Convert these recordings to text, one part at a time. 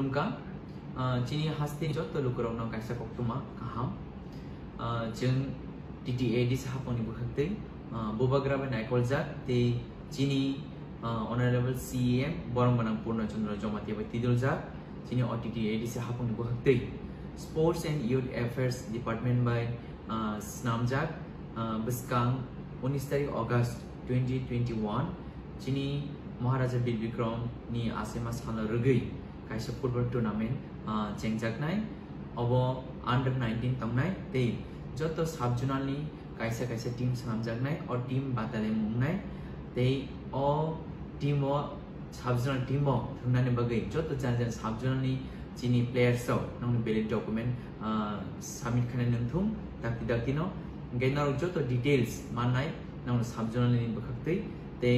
का चीनी हास्ते जो तो लुकराव ना कैसा कोक्तुमा कहाँ जंग TTA दिस हापोनी बुखते बुबाग्राबे नाइकोल जाक ते चीनी ऑनरेबल CEM बरम बनम पूर्ण चंद्र जमाती बत्ती दुल जाक चीनी TTA दिस हापोनी बुखते sports and youth affairs department बाय स्नाम जाक बस्कांग 19 तारीख अगस्त 2021 चीनी महाराजा बीर विक्रम नि आसेमा साला रगै काइसा फुटबल टूर्नामेंट चेंगजाकनाय अब अंडर 19 तंगनाय ते जतो सब जुनालनि काइसा काइसा टीम सामजाकनाय और टीम बादाले मुंगनाय ते ओ टीम सब जुनाल टीम थंगनाने बगै जतो जानजन सब जुनालनि चीनी प्लेयर्स नंग बेले डॉक्यूमेंट सबमिट खाने नंथुम दाक्ति दाक्तिनो गैनारो जतो डिटेल्स माननाय नंग सब जुनालनि बखक्तै ते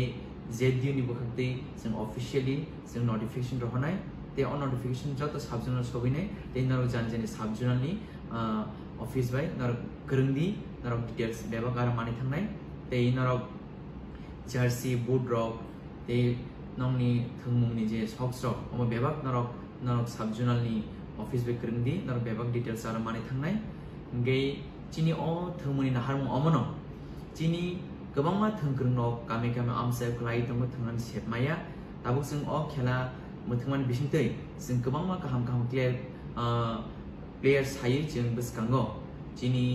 ZDU नि बखक्तै जों ऑफिशियली जों नोटिफिकेशन रहनाय ते ऑन नोटिफिकेशन जतो सब जुनाल सबिने ते नरो जानजन सब जुनालनि ऑफिस बाय नरो गोरोंदि नरो डिटेल्स बेबा गारा मानि थांनाय ते नरो जर्सी बूट रॉक ते नंगनि थंगमुंनि जे सॉक्स रॉक अमो बेबा नरो सब जुनालनि ऑफिस बे गोरोंदि नरो बेबा डिटेल्स आरो मानि थांनाय गे चीनी अ थंगमुनि नाहारमु अमनो चीनी गोबांमा थंग्रों नक गामि गामि आमसाय खलाय दङ थंनानै सेबमाया दाबो जों अ खेला मोथंमान बिसिंतै जों गोबांमा गाहाम गाहाम प्लेयर्स हायो जों बसकांगो चीनी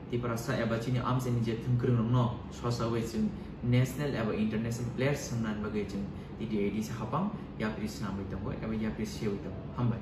तिपरासा एबा चीनी आमसायनि जे थंग्रों न ससावै जों नेशनल एबा इंटरनेशनल प्लेयर्स संनानै बगै जों TTA हाबां याप्रिस नामै दङ एबा याप्रिस सेव दङ हामबाय।